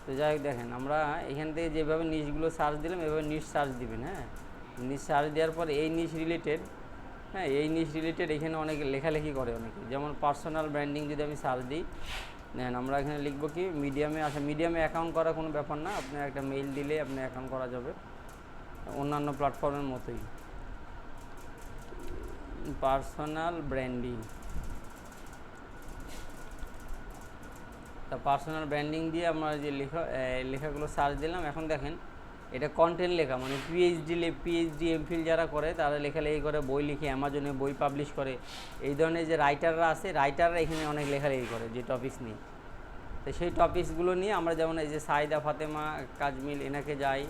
তো যাই হোক দেখেন আমরা এখান থেকে যেভাবে নিশগুলো সার্চ দিলাম এভাবে নিশ সার্চ দিবেন। হ্যাঁ, নিশ সার্চ দেওয়ার পর এই নিশ রিলেটেড, হ্যাঁ এই নিশ রিলেটেড এখানে অনেক লেখালেখি করে অনেকে, যেমন পার্সোনাল ব্র্যান্ডিং যদি আমি সার্চ দিই, দেখেন আমরা এখানে লিখবো কি মিডিয়ামে। আচ্ছা, মিডিয়ামে অ্যাকাউন্ট করা কোনো ব্যাপার না, আপনার একটা মেইল দিলে আপনার অ্যাকাউন্ট করা যাবে অন্যান্য প্ল্যাটফর্মের মতোই। পার্সোনাল ব্র্যান্ডিং, তা পার্সোনাল ব্র্যান্ডিং দিয়ে আমরা যে লেখাগুলো সার্চ দিলাম। এখন দেখেন এটা কন্টেন্ট লেখা, মানে পিএইচডি এমফিল যারা করে তারা লেখালেখি করে, বই লিখে অ্যামাজনে বই পাবলিশ করে, এই ধরনের যে রাইটাররা আছে রাইটাররা এখানে অনেক লেখালেখি করে যে টপিকস নিয়ে। তো সেই টপিকসগুলো নিয়ে আমরা যেমন এই যে সাইদা ফাতেমা কাজমিল এনাকে যাই,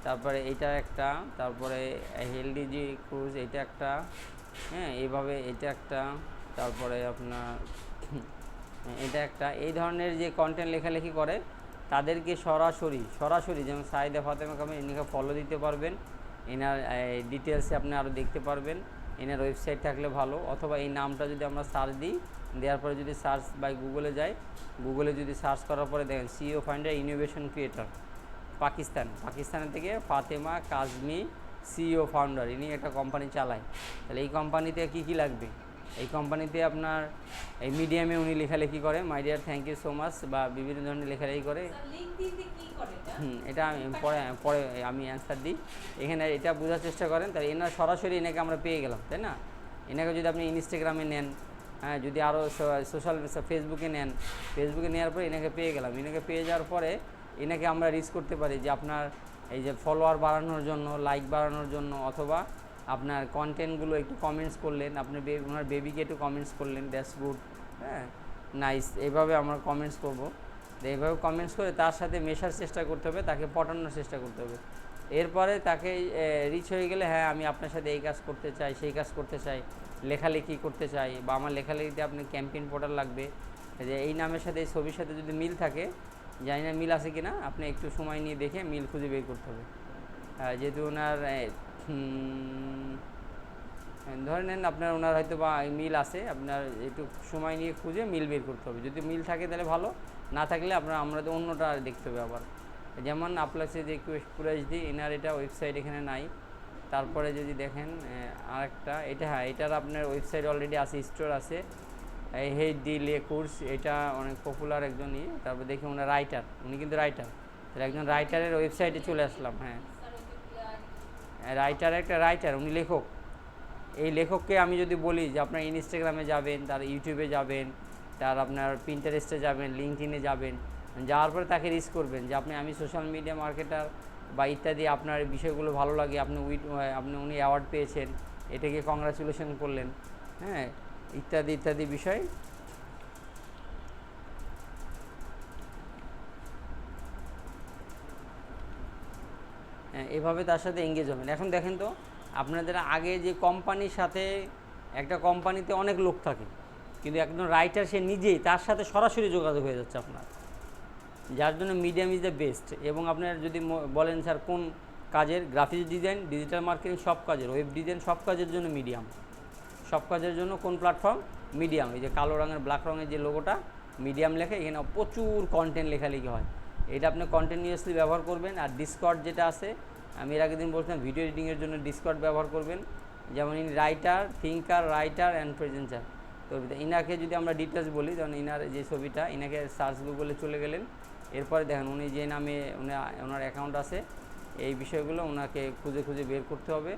তারপরে এইটা একটা, তারপরে হেলদি জি ক্রুজ এটা একটা, হ্যাঁ এইভাবে এটা একটা, তারপরে আপনার এটা একটা, এই ধরনের যে কন্টেন্ট লেখালেখি করে তাদেরকে সরাসরি যেমন সাইদা ফাতেমা কামিল এনাকে ফলো দিতে পারবেন, এনার ডিটেলসে আপনি আরও দেখতে পারবেন, এনার ওয়েবসাইট থাকলে ভালো, অথবা এই নামটা যদি আমরা সার্চ দিই, দেওয়ার পরে যদি সার্চ বাই গুগলে যাই, গুগলে যদি সার্চ করার পরে দেখেন সিইও ফাউন্ডার ইনোভেশন ক্রিয়েটর পাকিস্তানের থেকে ফাতেমা কাজমি সিইও ফাউন্ডার, ইনি একটা কোম্পানি চালায়। তাহলে এই কোম্পানিতে কী কী লাগবে, এই কোম্পানিতে আপনার এই মিডিয়ামে উনি লেখালেখি করে, my dear thank you so much, বা বিভিন্ন ধরনের লেখালেখি করে। এটা আমি পরে আমি অ্যান্সার দিই। এখানে এটা বোঝার চেষ্টা করেন, তাহলে এনার সরাসরি এনাকে আমরা পেয়ে গেলাম, তাই না? এনাকে যদি আপনি ইনস্টাগ্রামে নেন, হ্যাঁ যদি আরও সোশ্যাল ফেসবুকে নেন, ফেসবুকে নেওয়ার পরে এনাকে পেয়ে গেলাম। এনাকে পেয়ে যাওয়ার পরে এনাকে আমরা রিচ করতে পারি যে আপনার এই যে ফলোয়ার বাড়ানোর জন্য, লাইক বাড়ানোর জন্য, অথবা আপনার কন্টেন্টগুলো একটু কমেন্টস করলেন, আপনি ওনার বেবিকে একটু কমেন্টস করলেন, দ্যাটস গুড, হ্যাঁ নাইস, এইভাবে আমরা কমেন্টস করব। এইভাবে কমেন্টস করে তার সাথে মেশার চেষ্টা করতে হবে, তাকে পটানোর চেষ্টা করতে হবে। এরপরে তাকে রিচ হয়ে গেলে, হ্যাঁ আমি আপনার সাথে এই কাজ করতে চাই, সেই কাজ করতে চাই, লেখালেখি করতে চাই, বা আমার লেখালেখিতে আপনি ক্যাম্পেইন পোর্টাল লাগবে, যে এই নামের সাথে এই ছবির সাথে যদি মিল থাকে, জানি না মিল আছে কি না, আপনি একটু সময় নিয়ে দেখে মিল খুঁজে বের করতে হবে। যেহেতু ওনার ধরে নেন আপনার ওনার হয়তো বা মিল আছে, আপনার একটু সময় নিয়ে খুঁজে মিল বের করতে হবে। যদি মিল থাকে তাহলে ভালো, না থাকলে আমরা তো অন্যটা দেখতে হবে আবার। যেমন আপলাসে যে কুরাইশদি এনার এটা ওয়েবসাইট এখানে নাই। তারপরে যদি দেখেন আরেকটা, এটা হ্যাঁ এটার আপনার ওয়েবসাইট অলরেডি আছে, স্টোর আছে, হে ডি লে কোর্স, এটা অনেক পপুলার একজন ইয়ে। তারপর দেখি ওনার রাইটার, উনি কিন্তু রাইটার, তাহলে একজন রাইটারের ওয়েবসাইটে চলে আসলাম। হ্যাঁ রাইটার উনি লেখক। এই লেখককে আমি যদি বলি যে আপনার ইনস্টাগ্রামে যাবেন, তার ইউটিউবে যাবেন, তার আপনার পিন্টারেস্টে যাবেন, লিঙ্কডইনে যাবেন, যাওয়ার পরে তাকে রিচ করবেন যে আমি সোশ্যাল মিডিয়া মার্কেটার বা ইত্যাদি, আপনার বিষয়গুলো ভালো লাগে, উনি অ্যাওয়ার্ড পেয়েছেন, এটাকে কংগ্রাচুলেশন করলেন, হ্যাঁ ইত্যাদি বিষয়। এভাবে তার সাথে এঙ্গেজ হবেন। এখন দেখেন তো আপনাদের আগে যে কোম্পানির সাথে, একটা কোম্পানিতে অনেক লোক থাকে, কিন্তু একজন রাইটার সে নিজেই তার সাথে সরাসরি যোগাযোগ হয়ে যাচ্ছে আপনার, যার জন্য মিডিয়াম ইজ দ্য বেস্ট। এবং আপনার যদি বলেন স্যার কোন কাজের, গ্রাফিক্স ডিজাইন, ডিজিটাল মার্কেটিং, সব কাজের, ওয়েব ডিজাইন, সব কাজের জন্য মিডিয়াম, সব কাজের জন্য কোন প্ল্যাটফর্ম? মিডিয়াম। এই যে কালো রঙের ব্ল্যাক রঙের যে লোগোটা মিডিয়াম লেখে, এখানে প্রচুর কন্টেন্ট লেখালেখি হয়, এটা আপনি কন্টিনিউয়াসলি ব্যবহার করবেন। আর ডিসকর্ড যেটা আছে, আমি এর আগের দিন বলছিলাম ভিডিও এডিটিংয়ের জন্য ডিসকর্ড ব্যবহার করবেন। যেমন ইনি রাইটার অ্যান্ড প্রেজেন্টার। তো ইনাকে যদি আমরা ডিটেলস বলি, যেমন ইনার যে ছবিটা, ইনাকে সার্চ গুগলে চলে গেলেন, এরপরে দেখেন উনি যে নামে ওনার অ্যাকাউন্ট আছে, এই বিষয়গুলো ওনাকে খুঁজে বের করতে হবে।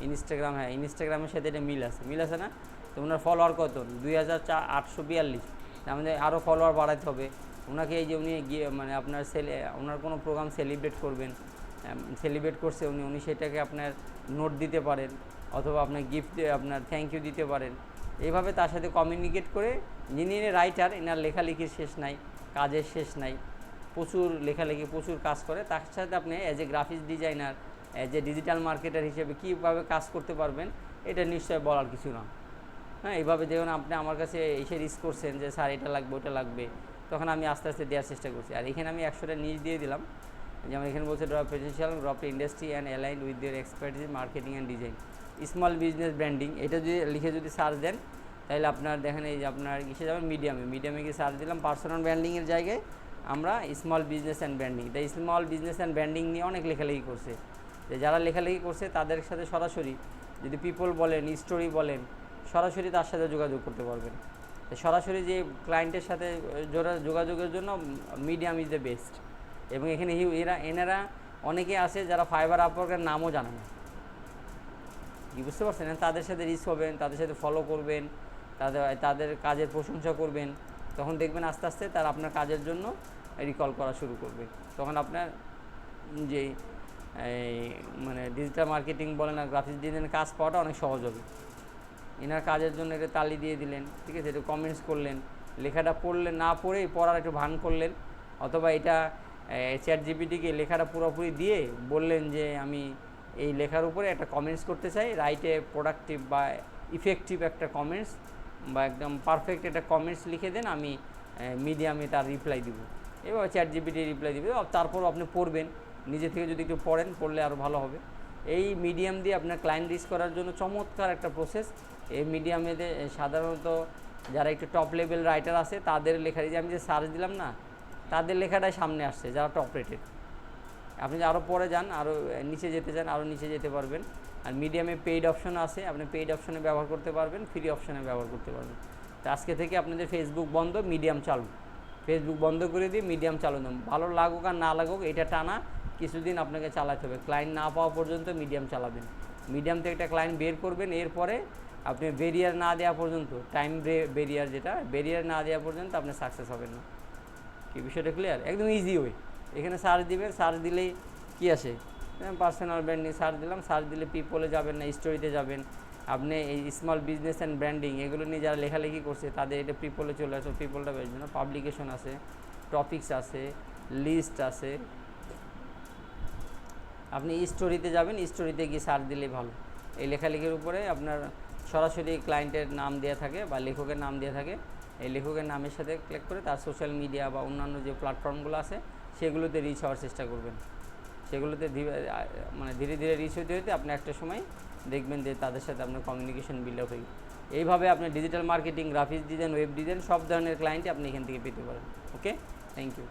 ইনস্টাগ্রাম, হ্যাঁ ইনস্টাগ্রামের সাথে এটা মিল আছে না? তো ওনার ফলোয়ার কত? 2842। আমাদের আরও ফলোয়ার বাড়াতে হবে ওনাকে। এই যে উনি গিয়ে মানে আপনার ওনার কোনো প্রোগ্রাম সেলিব্রেট করছে উনি সেটাকে আপনার নোট দিতে পারেন, অথবা আপনার গিফট আপনার থ্যাংক ইউ দিতে পারেন। এইভাবে তার সাথে কমিউনিকেট করে, যিনি রাইটার, এনার লেখালেখির শেষ নাই, কাজের শেষ নাই, প্রচুর লেখালেখি, প্রচুর কাজ করে, তার সাথে আপনি as a graphics designer, as a digital marketer হিসেবে কীভাবে কাজ করতে পারবেন, এটা নিশ্চয় বলার কিছু না। হ্যাঁ এইভাবে যেমন আপনি আমার কাছে এসে রিস্ক করছেন যে স্যার এটা লাগবে ওটা লাগবে, তখন আমি আস্তে আস্তে দেওয়ার চেষ্টা করছি। আর এখানে আমি 100টা নিচ দিয়ে দিলাম, যেমন এখানে বলছে draw potential, drop industry and align with their expertise marketing and design, small business branding, এটা যদি লিখে যদি সার্চ দেন, তাহলে আপনার দেখেন এই যে আপনার কিসে যাবেন, মিডিয়ামে গিয়ে সার্চ দিলাম পার্সোনাল ব্র্যান্ডিংয়ের জায়গায়, আমরা স্মল বিজনেস অ্যান্ড ব্র্যান্ডিং, তাই স্মল বিজনেস অ্যান্ড ব্র্যান্ডিং নিয়ে অনেক লেখালেখি করছে। যে যারা লেখালেখি করছে তাদের সাথে সরাসরি যদি পিপল বলেন, স্টোরি বলেন, সরাসরি তার সাথে যোগাযোগ করতে পারবেন। সরাসরি যে ক্লায়েন্টের সাথে যোগাযোগের জন্য মিডিয়াম ইজ দ্য বেস্ট। এবং এখানে এনারা অনেকে আছে যারা ফাইবার আপওয়ার্কের নামও জানে না, কি বুঝতে পারছেন? তাদের সাথে রিচ হবেন, তাদের সাথে ফলো করবেন, তাদের কাজের প্রশংসা করবেন, তখন দেখবেন আস্তে আস্তে তারা আপনার কাজের জন্য রিকল করা শুরু করবে। তখন আপনার যে মানে ডিজিটাল মার্কেটিং বলেন আর গ্রাফিক্স ডিজাইনের কাজ পাওয়াটা অনেক সহজ হবে। এনার কাজের জন্য এটা তালি দিয়ে দিলেন, ঠিক আছে, একটু কমেন্টস করলেন, লেখাটা পড়লেন, না পড়েই পড়ার একটু ভান করলেন, অথবা এটা চ্যাট জিপিটিকে লেখাটা পুরোপুরি দিয়ে বললেন যে আমি এই লেখার উপরে একটা কমেন্টস করতে চাই, রাইটে প্রোডাক্টিভ বা ইফেক্টিভ একটা কমেন্টস বা একদম পারফেক্ট একটা কমেন্টস লিখে দেন, আমি মিডিয়ামে তার রিপ্লাই দিব। এবার চ্যাট জিপিটি রিপ্লাই দিবে, তারপর আপনি পড়বেন, নিজে থেকে যদি একটু পড়লে আরও ভালো হবে। এই মিডিয়াম দিয়ে আপনার ক্লায়েন্ট রিচ করার জন্য চমৎকার একটা প্রসেস। এই মিডিয়ামেতে সাধারণত যারা একটু টপ লেভেল রাইটার আছে তাদের লেখা, যে আমি যে সার্চ দিলাম না, তাদের লেখাটাই সামনে আসছে যারা টপ রেটেড। আপনি আরও পরে যান, আরও নিচে যেতে চান, আরও নিচে যেতে পারবেন। আর মিডিয়ামে পেইড অপশন আছে, আপনি পেইড অপশনে ব্যবহার করতে পারবেন, ফ্রি অপশনে ব্যবহার করতে পারবেন। তো আজকে থেকে আপনাদের ফেসবুক বন্ধ, মিডিয়াম চালু। ফেসবুক বন্ধ করে দিয়ে মিডিয়াম চালু দেন। ভালো লাগুক আর না লাগুক, এটা টানা কিছুদিন আপনাকে চালাতে হবে। ক্লায়েন্ট না পাওয়া পর্যন্ত মিডিয়াম চালাবেন। মিডিয়াম থেকে একটা ক্লায়েন্ট বের করবেন, এরপরে আপনি বেরিয়ার না দেওয়া পর্যন্ত, টাইম বেরিয়ার যেটা, বেরিয়ার না দেওয়া পর্যন্ত আপনি সাকসেস হবেন না। কি বিষয়টা ক্লিয়ার? একদম ইজি ওয়ে। এখানে সার্চ দিবেন, সার্চ দিলেই কী আসে, পার্সোনাল ব্র্যান্ডিং সার্চ দিলাম, সার্চ দিলে পিপলে যাবেন না, স্টোরিতে যাবেন। আপনি এই স্মল বিজনেস অ্যান্ড ব্র্যান্ডিং এগুলো নিয়ে যারা লেখালেখি করছে তাদের এটা পিপলে চলে আসে, পিপলটা বেশ না, পাবলিকেশন আছে, টপিকস আছে, লিস্ট আছে। আপনি স্টোরিতে যাবেন, স্টোরিতে গিয়ে সার্চ দিলেই ভালো। এই লেখালেখির উপরে আপনার সরাসরি ক্লায়েন্টের নাম দেওয়া থাকে বা লেখকের নাম দেওয়া থাকে। এই লেখকের নামের সাথে ক্লিক করে তার সোশ্যাল মিডিয়া বা অন্যান্য যে প্ল্যাটফর্মগুলো আছে সেগুলোতে রিচ হওয়ার চেষ্টা করবেন। সেগুলোতে ধীরে ধীরে রিচ হতে হতে আপনি একটা সময় দেখবেন যে তাদের সাথে আপনার কমিউনিকেশন বিল্ড আপ হয়ে গেছে। এইভাবে আপনি digital marketing, graphics design, web design সব ধরনের ক্লায়েন্টই আপনি এখান থেকে পেতে পারেন। ওকে, থ্যাংক ইউ।